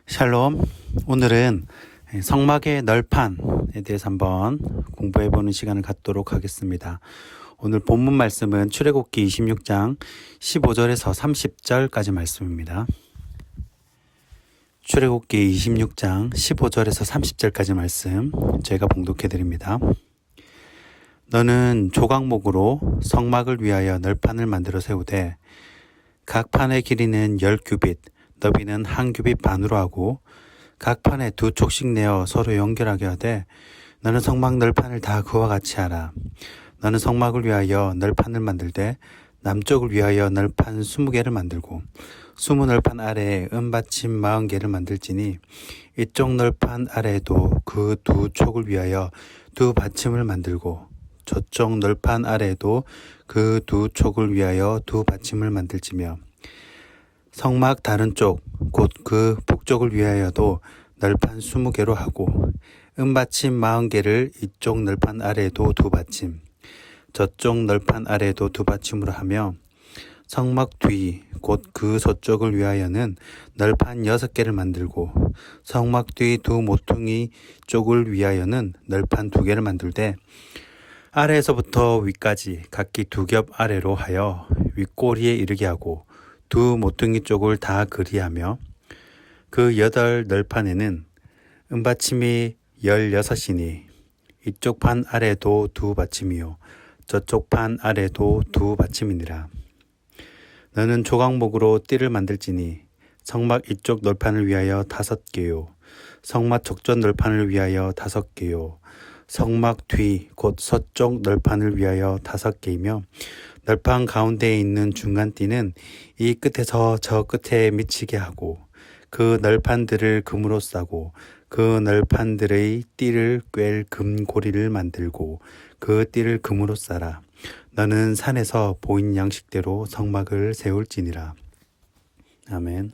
샬롬. 오늘은 성막의 널판에 대해서 한번 공부해보는 시간을 갖도록 하겠습니다. 오늘 본문 말씀은 출애굽기 26장 15절에서 30절까지 말씀입니다. 출애굽기 26장 15절에서 30절까지 말씀 제가 봉독해드립니다. 너는 조각목으로 성막을 위하여 널판을 만들어 세우되 각 판의 길이는 10규빗, 너비는 1규빗 반으로 하고 각 판에 2촉씩 내어 서로 연결하게 하되 너는 성막 널판을 다 그와 같이 하라. 너는 성막을 위하여 널판을 만들되 남쪽을 위하여 널판 20개를 만들고 20널판 아래에 은받침 40개를 만들지니 이쪽 널판 아래에도 그 2촉을 위하여 2받침을 만들고 저쪽 널판 아래에도 그 2촉을 위하여 2받침을 만들지며 성막 다른 쪽 곧 그 북쪽을 위하여도 널판 20개로 하고 은받침 40개를 이쪽 널판 아래에도 2받침 저쪽 널판 아래에도 2받침으로 하며 성막 뒤 곧 그 서쪽을 위하여는 널판 6개를 만들고 성막 뒤 2모퉁이 쪽을 위하여는 널판 2개를 만들되 아래에서부터 위까지 각기 2겹 아래로 하여 윗꼬리에 이르게 하고 2모퉁이 쪽을 다 그리하며 그 8널판에는 은받침이 16이니 이쪽 판 아래도 2받침이요 저쪽 판 아래도 2받침이니라. 너는 조각목으로 띠를 만들지니 성막 이쪽 널판을 위하여 5개요 성막 적전 널판을 위하여 5개요 성막 뒤 곧 서쪽 널판을 위하여 5개이며 널판 가운데에 있는 중간 띠는 이 끝에서 저 끝에 미치게 하고 그 널판들을 금으로 싸고 그 널판들의 띠를 꿰 금고리를 만들고 그 띠를 금으로 싸라. 너는 산에서 보인 양식대로 성막을 세울지니라. 아멘.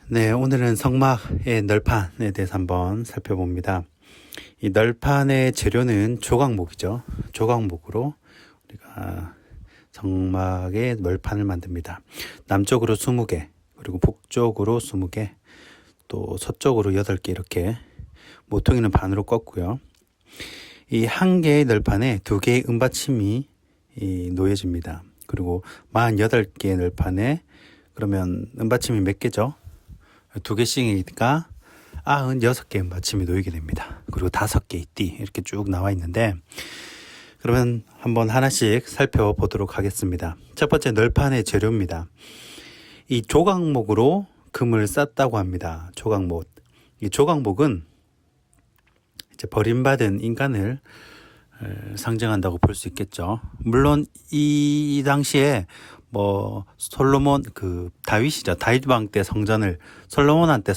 네, 오늘은 성막의 널판에 대해서 한번 살펴봅니다. 이 널판의 재료는 조각목이죠. 조각목으로 우리가 성막의 널판을 만듭니다. 남쪽으로 20개, 그리고 북쪽으로 20개, 또 서쪽으로 8개 이렇게 모퉁이는 반으로 꺾고요. 이 한 개의 널판에 2개의 은받침이 놓여집니다. 그리고 48개의 널판에 그러면 은받침이 몇 개죠? 2개씩이니까 96개의 은받침이 놓이게 됩니다. 그리고 5개의 띠 이렇게 쭉 나와 있는데 그러면 한번 하나씩 살펴보도록 하겠습니다. 첫 번째 널판의 재료입니다. 이 조각목으로 금을 쌌다고 합니다. 조각목. 이 조각목은 이제 버림받은 인간을 상징한다고 볼 수 있겠죠. 물론 이 당시에 솔로몬 다윗이죠. 다윗 왕 때 성전을 솔로몬한테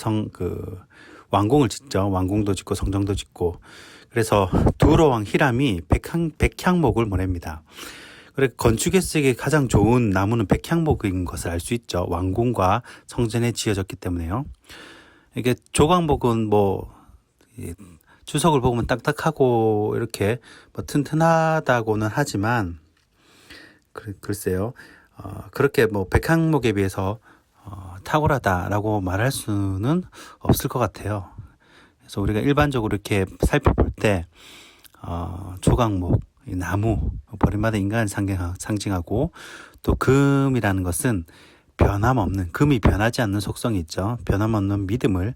왕궁을 짓죠. 왕궁도 짓고 성전도 짓고. 그래서 두로 왕 히람이 백향목을 보냅니다. 그래 건축에 쓰기 가장 좋은 나무는 백향목인 것을 알 수 있죠. 왕궁과 성전에 지어졌기 때문에요. 이게 조각목은 주석을 보면 딱딱하고 이렇게 튼튼하다고는 하지만 글쎄요. 그렇게 백향목에 비해서 탁월하다라고 말할 수는 없을 것 같아요. 그래서 우리가 일반적으로 이렇게 살펴볼 때 조각목, 나무, 버림받은 인간을 상징하고 또 금이라는 것은 변함없는, 금이 변하지 않는 속성이 있죠. 변함없는 믿음을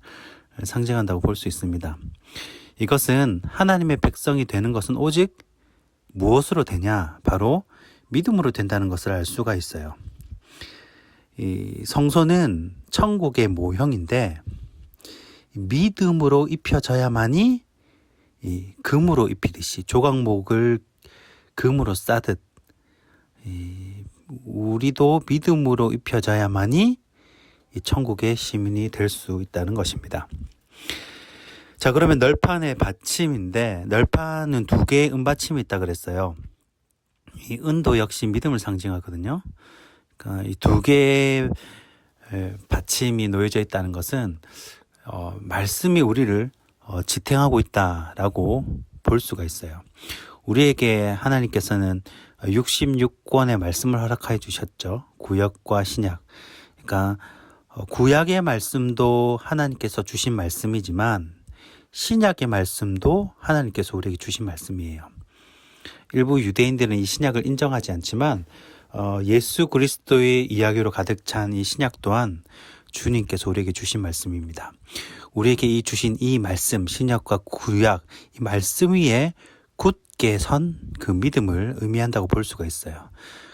상징한다고 볼 수 있습니다. 이것은 하나님의 백성이 되는 것은 오직 무엇으로 되냐? 바로 믿음으로 된다는 것을 알 수가 있어요. 이 성소는 천국의 모형인데 믿음으로 입혀져야만이 이 금으로 입히듯이 조각목을 금으로 싸듯 우리도 믿음으로 입혀져야만이 이 천국의 시민이 될 수 있다는 것입니다. 자, 그러면 널판의 받침인데 널판은 2개의 은받침이 있다 그랬어요. 이 은도 역시 믿음을 상징하거든요. 그러니까 이 2개의 받침이 놓여져 있다는 것은 말씀이 우리를 지탱하고 있다라고 볼 수가 있어요. 우리에게 하나님께서는 66권의 말씀을 허락해 주셨죠. 구약과 신약. 그러니까 구약의 말씀도 하나님께서 주신 말씀이지만 신약의 말씀도 하나님께서 우리에게 주신 말씀이에요. 일부 유대인들은 이 신약을 인정하지 않지만 예수 그리스도의 이야기로 가득 찬 이 신약 또한 주님께서 우리에게 주신 말씀입니다. 우리에게 주신 이 말씀, 신약과 구약, 이 말씀 위에 굳게 선 그 믿음을 의미한다고 볼 수가 있어요.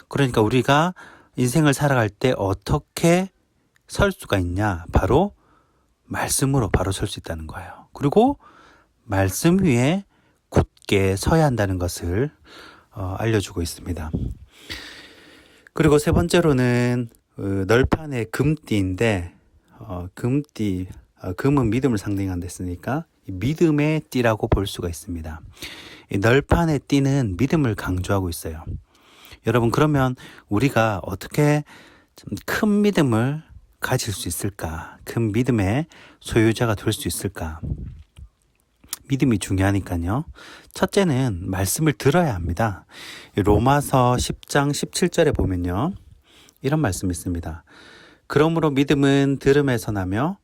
그러니까 우리가 인생을 살아갈 때 어떻게 설 수가 있냐? 바로 말씀으로 바로 설 수 있다는 거예요. 그리고 말씀 위에 굳게 서야 한다는 것을 알려주고 있습니다. 그리고 세 번째로는 널판의 금띠인데 금띠, 금은 믿음을 상징한다 했으니까 믿음의 띠라고 볼 수가 있습니다. 이 널판의 띠는 믿음을 강조하고 있어요. 여러분, 그러면 우리가 어떻게 큰 믿음을 가질 수 있을까? 큰 믿음의 소유자가 될 수 있을까? 믿음이 중요하니까요. 첫째는 말씀을 들어야 합니다. 로마서 10장 17절에 보면요, 이런 말씀이 있습니다. 그러므로 믿음은 들음에서 나며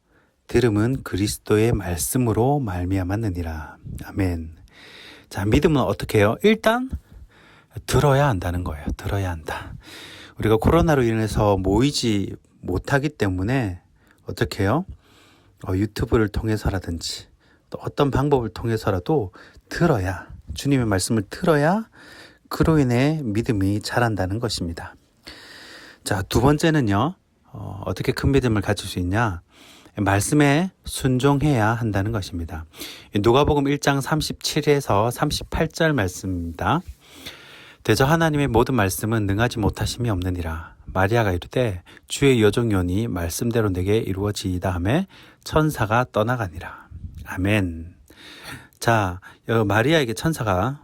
들음은 그리스도의 말씀으로 말미암았느니라. 아멘. 자, 믿음은 어떻게 해요? 일단 들어야 한다는 거예요. 들어야 한다. 우리가 코로나로 인해서 모이지 못하기 때문에 어떻게 해요? 유튜브를 통해서라든지 또 어떤 방법을 통해서라도 들어야, 주님의 말씀을 들어야 그로 인해 믿음이 자란다는 것입니다. 자, 두 번째는요, 어떻게 큰 믿음을 가질 수 있냐? 말씀에 순종해야 한다는 것입니다. 누가복음 1장 37에서 38절 말씀입니다. 대저 하나님의 모든 말씀은 능하지 못하심이 없느니라. 마리아가 이르되 주의 여종이오니 말씀대로 내게 이루어지이다 하매 천사가 떠나가니라. 아멘. 자, 마리아에게 천사가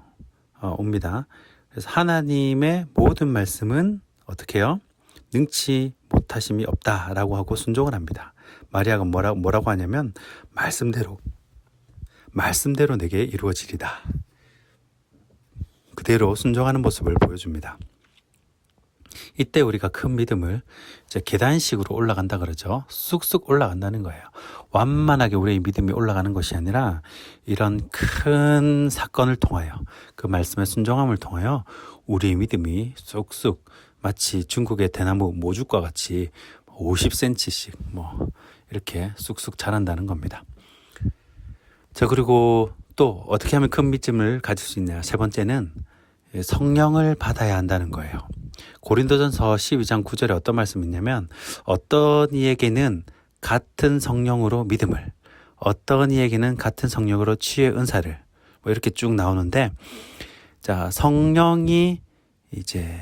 옵니다. 그래서 하나님의 모든 말씀은 어떻게 해요? 능치 못하심이 없다라고 하고 순종을 합니다. 마리아가 뭐라고 하냐면 말씀대로 내게 이루어지리다. 그대로 순종하는 모습을 보여줍니다. 이때 우리가 큰 믿음을 이제 계단식으로 올라간다 그러죠. 쑥쑥 올라간다는 거예요. 완만하게 우리의 믿음이 올라가는 것이 아니라 이런 큰 사건을 통하여, 그 말씀의 순종함을 통하여 우리의 믿음이 쑥쑥 마치 중국의 대나무 모죽과 같이 50cm씩 이렇게 쑥쑥 자란다는 겁니다. 자, 그리고 또 어떻게 하면 큰 믿음을 가질 수 있냐? 세 번째는 성령을 받아야 한다는 거예요. 고린도전서 12장 9절에 어떤 말씀이 있냐면 어떤 이에게는 같은 성령으로 믿음을, 어떤 이에게는 같은 성령으로 치유의 은사를, 이렇게 쭉 나오는데, 자, 성령이 이제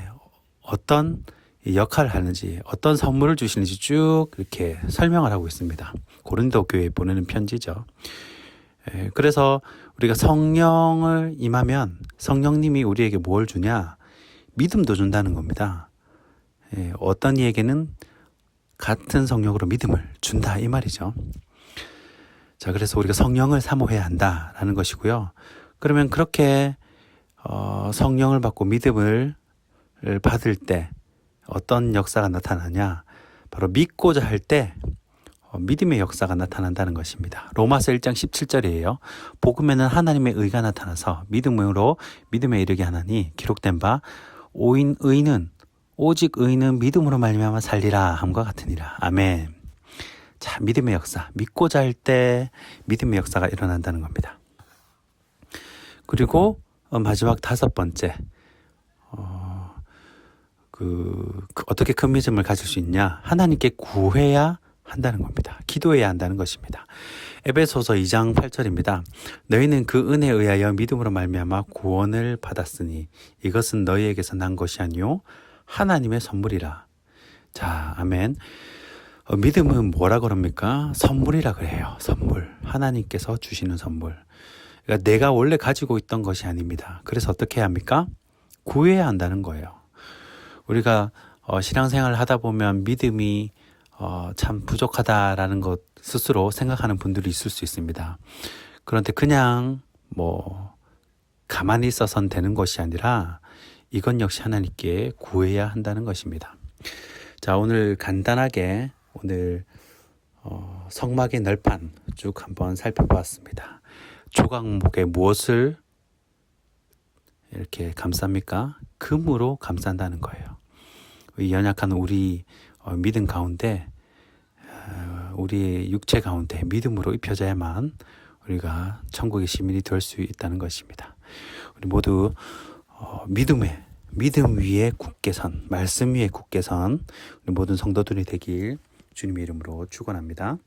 어떤 역할을 하는지, 어떤 선물을 주시는지 쭉 이렇게 설명을 하고 있습니다. 고린도 교회에 보내는 편지죠. 그래서 우리가 성령을 임하면 성령님이 우리에게 뭘 주냐? 믿음도 준다는 겁니다. 어떤 이에게는 같은 성령으로 믿음을 준다, 이 말이죠. 자, 그래서 우리가 성령을 사모해야 한다라는 것이고요. 그러면 그렇게 성령을 받고 믿음을 받을 때 어떤 역사가 나타나냐? 바로 믿고자 할 때 믿음의 역사가 나타난다는 것입니다. 로마서 1장 17절이에요. 복음에는 하나님의 의가 나타나서 믿음으로 믿음에 이르게 하나니 기록된 바 오직 의인은 믿음으로 말미암아 살리라 함과 같으니라. 아멘. 자, 믿음의 역사, 믿고자 할 때 믿음의 역사가 일어난다는 겁니다. 그리고 마지막 다섯 번째, 어떻게 큰 믿음을 가질 수 있냐? 하나님께 구해야 한다는 겁니다. 기도해야 한다는 것입니다. 에베소서 2장 8절입니다. 너희는 그 은혜에 의하여 믿음으로 말미암아 구원을 받았으니 이것은 너희에게서 난 것이 아니요 하나님의 선물이라. 자, 아멘. 믿음은 뭐라 그럽니까? 선물이라 그래요. 선물. 하나님께서 주시는 선물. 그러니까 내가 원래 가지고 있던 것이 아닙니다. 그래서 어떻게 해야 합니까? 구해야 한다는 거예요. 우리가 신앙생활을 하다 보면 믿음이 참 부족하다라는 것 스스로 생각하는 분들이 있을 수 있습니다. 그런데 그냥 가만히 있어서는 되는 것이 아니라 이건 역시 하나님께 구해야 한다는 것입니다. 자, 오늘 간단하게 오늘 성막의 널판 쭉 한번 살펴보았습니다. 조각목에 무엇을 이렇게 감쌉니까? 금으로 감싼다는 거예요. 이 연약한 우리 믿음 가운데, 우리의 육체 가운데 믿음으로 입혀져야만 우리가 천국의 시민이 될 수 있다는 것입니다. 우리 모두 믿음 위에 굳게 선, 말씀 위에 굳게 선 우리 모든 성도들이 되길 주님의 이름으로 축원합니다.